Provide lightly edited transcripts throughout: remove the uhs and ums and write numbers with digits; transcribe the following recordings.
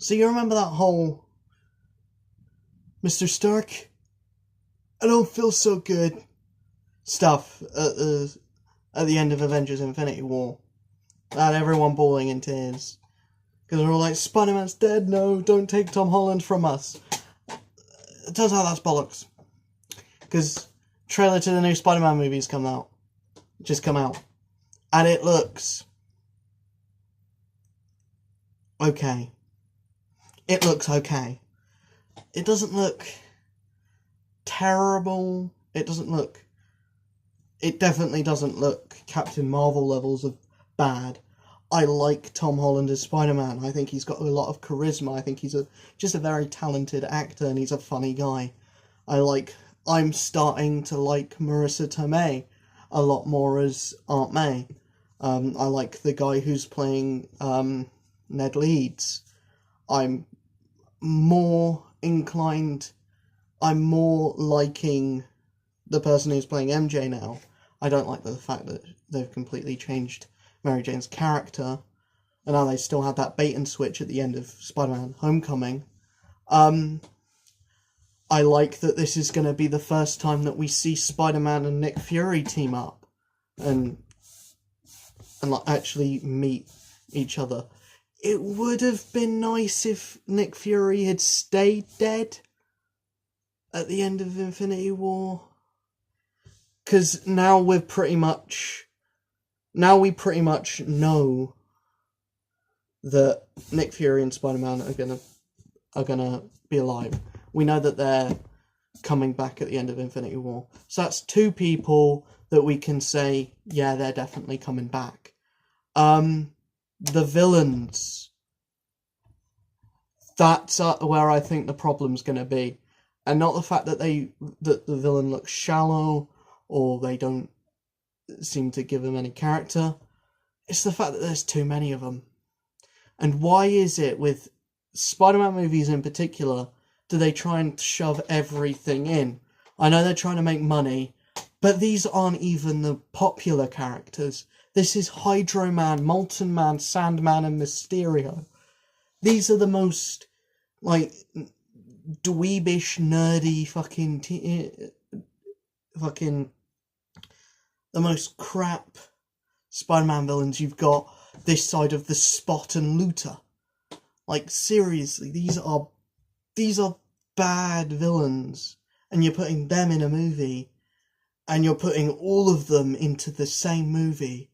So you remember that whole Mr. Stark, I don't feel so good stuff at the end of Avengers Infinity War? That everyone bawling in tears. Because they're all like, Spider-Man's dead, no, don't take Tom Holland from us. It turns out that's bollocks. Because trailer to the new Spider-Man movie's come out. Just come out. And it looks okay. It looks okay. It doesn't look terrible. It definitely doesn't look Captain Marvel levels of bad. I like Tom Holland as Spider-Man. I think he's got a lot of charisma. I think he's just a very talented actor, and he's a funny guy. I'm starting to like Marissa Tomei a lot more as Aunt May. I like the guy who's playing Ned Leeds. I'm more liking the person who's playing MJ now. I don't like the fact that they've completely changed Mary Jane's character, and now they still have that bait and switch at the end of Spider-Man Homecoming. I like that this is going to be the first time that we see Spider-Man and Nick Fury team up and like actually meet each other. It would have been nice if Nick Fury had stayed dead at the end of Infinity War, because now we pretty much know that Nick Fury and Spider-Man are gonna be alive. We know that they're coming back at the end of Infinity War. So that's two people that we can say, yeah, they're definitely coming back. The villains. That's where I think the problem's going to be. And not the fact that the villain looks shallow or they don't seem to give him any character. It's the fact that there's too many of them. And why is it with Spider-Man movies in particular do they try and shove everything in? I know they're trying to make money, but these aren't even the popular characters. This is Hydro Man, Molten Man, Sandman, and Mysterio. These are the most, like, dweebish, nerdy, the most crap Spider-Man villains you've got this side of the Spot and Looter. Like, seriously, these are bad villains, and you're putting them in a movie, and you're putting all of them into the same movie.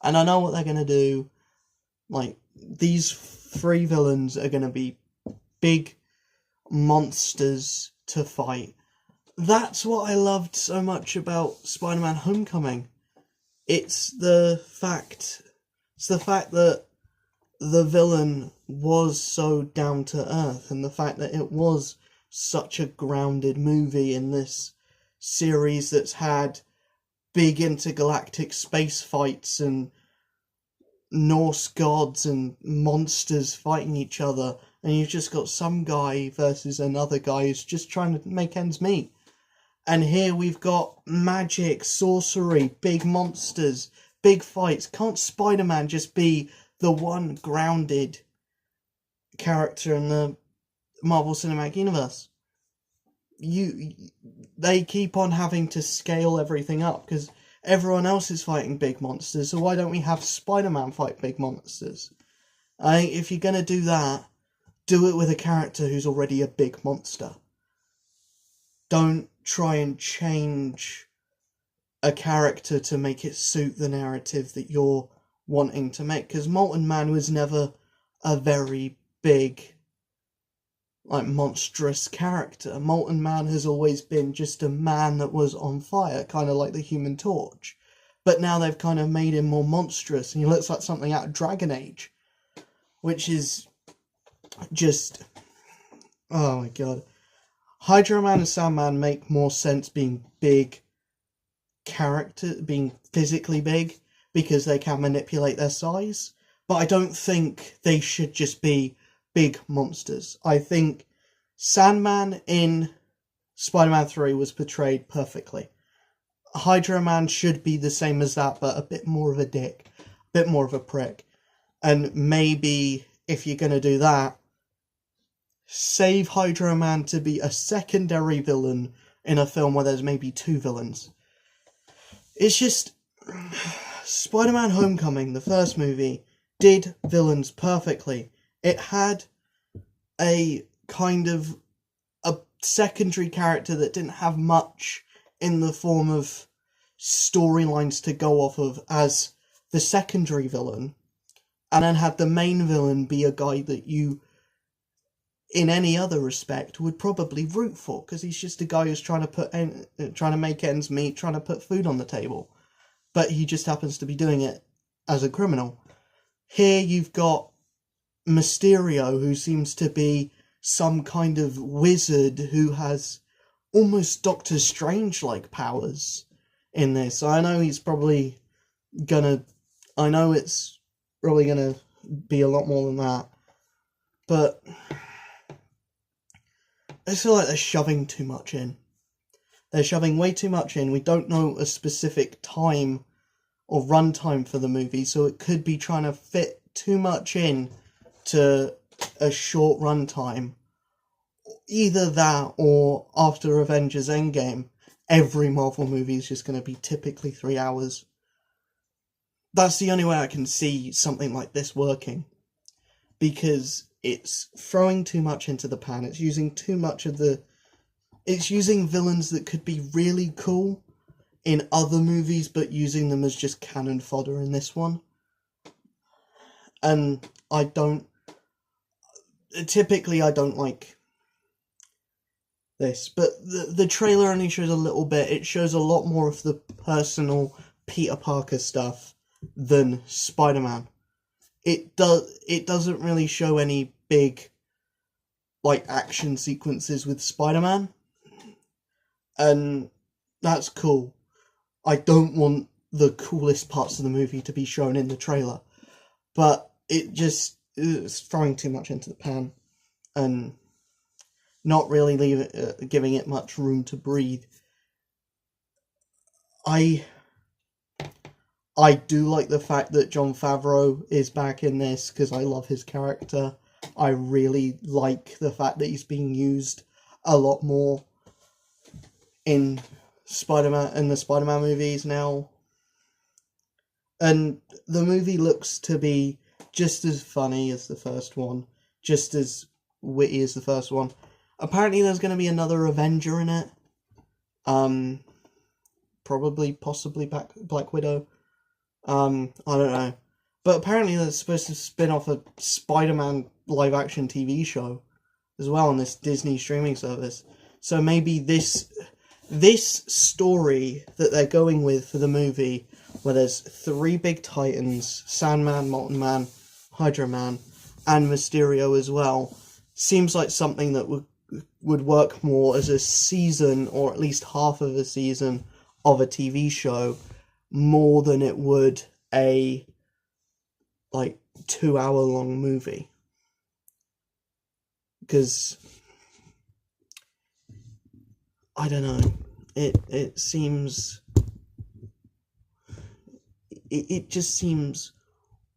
And I know what they're going to do. Like, these three villains are going to be big monsters to fight. That's what I loved so much about Spider-Man Homecoming. It's the fact that the villain was so down to earth, and the fact that it was such a grounded movie in this series that's had big intergalactic space fights and Norse gods and monsters fighting each other, and you've just got some guy versus another guy who's just trying to make ends meet. And here we've got magic, sorcery, big monsters, big fights. Can't Spider-Man just be the one grounded character in the Marvel Cinematic Universe? They keep on having to scale everything up because everyone else is fighting big monsters, so why don't we have Spider-Man fight big monsters? If you're going to do that, do it with a character who's already a big monster. Don't try and change a character to make it suit the narrative that you're wanting to make, because Molten Man was never a very big, like, monstrous character. Molten Man has always been just a man that was on fire, kind of like the Human Torch. But now they've kind of made him more monstrous, and he looks like something out of Dragon Age, which is just, oh my god. Hydro Man and Sandman make more sense being big character, being physically big, because they can manipulate their size. But I don't think they should just be big monsters. I think Sandman in Spider-Man 3 was portrayed perfectly. Hydro Man should be the same as that, but a bit more of a dick. bit more of a prick. And maybe, if you're going to do that, save Hydro Man to be a secondary villain in a film where there's maybe 2 villains. It's just... Spider-Man Homecoming, the first movie, did villains perfectly. It had a kind of a secondary character that didn't have much in the form of storylines to go off of as the secondary villain, and then had the main villain be a guy that you, in any other respect, would probably root for, because he's just a guy who's trying to make ends meet, trying to put food on the table, but he just happens to be doing it as a criminal. Here you've got Mysterio, who seems to be some kind of wizard who has almost Doctor Strange-like powers in this. I know it's probably gonna be a lot more than that, but I feel like they're shoving too much in. They're shoving way too much in. We don't know a specific time or runtime for the movie, so it could be trying to fit too much in to a short runtime. Either that, or after Avengers Endgame, every Marvel movie is just going to be typically 3 hours. That's the only way I can see something like this working. Because it's throwing too much into the pan. It's using too much of the... It's using villains that could be really cool in other movies, but using them as just cannon fodder in this one. And I don't like this, but the trailer only shows a little bit. It shows a lot more of the personal Peter Parker stuff than Spider-Man. It doesn't really show any big, like, action sequences with Spider-Man, and that's cool. I don't want the coolest parts of the movie to be shown in the trailer, but it's throwing too much into the pan, and not really giving it much room to breathe. I do like the fact that Jon Favreau is back in this, because I love his character. I really like the fact that he's being used a lot more in the Spider-Man movies now. And the movie looks to be just as funny as the first one, just as witty as the first one. Apparently there's going to be another Avenger in it. Possibly Black Widow. I don't know. But apparently they're supposed to spin off a Spider-Man live-action TV show as well on this Disney streaming service. So maybe this story that they're going with for the movie, where there's 3 big titans, Sandman, Molten Man, Hydro Man, and Mysterio as well, seems like something that would work more as a season, or at least half of a season of a TV show, more than it would a 2-hour-long movie. Because I don't know, it seems, it just seems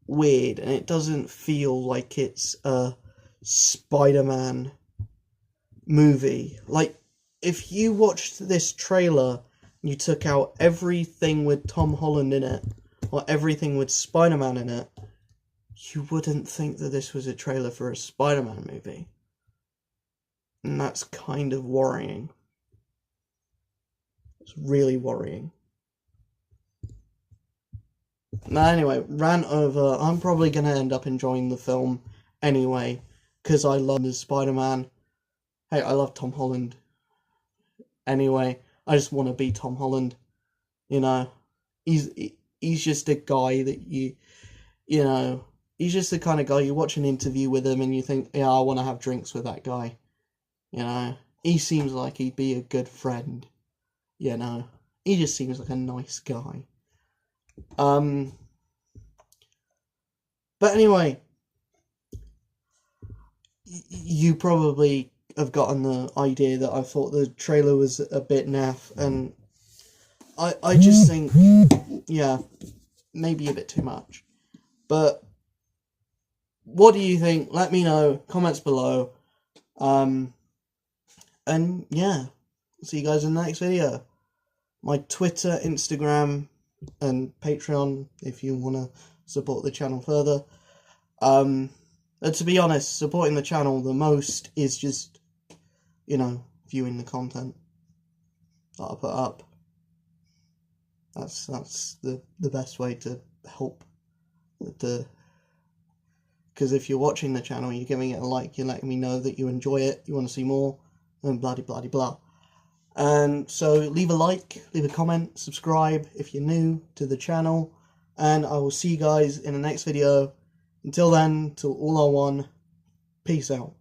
weird, and it doesn't feel like it's a Spider-Man movie. Like, if you watched this trailer, you took out everything with Tom Holland in it, or everything with Spider-Man in it, you wouldn't think that this was a trailer for a Spider-Man movie. And that's kind of worrying. It's really worrying. Now, anyway, rant over. I'm probably going to end up enjoying the film anyway, because I love the Spider-Man. Hey, I love Tom Holland. Anyway, I just want to be Tom Holland. You know, he's just a guy that you know, he's just the kind of guy you watch an interview with him and you think, yeah, I want to have drinks with that guy. You know, he seems like he'd be a good friend. You know, he just seems like a nice guy. But anyway, you probably have gotten the idea that I thought the trailer was a bit naff, and I just think, yeah, maybe a bit too much. But what do you think? Let me know. Comments below. And yeah, see you guys in the next video. My Twitter, Instagram, and Patreon if you want to support the channel further. And to be honest, supporting the channel the most is just, you know, viewing the content that I put up. That's the best way to help. Because if you're watching the channel, you're giving it a like, you're letting me know that you enjoy it, you want to see more, and blah blah blah blah. And so leave a like, leave a comment, subscribe if you're new to the channel, and I will see you guys in the next video. Until then, till all are one, peace out.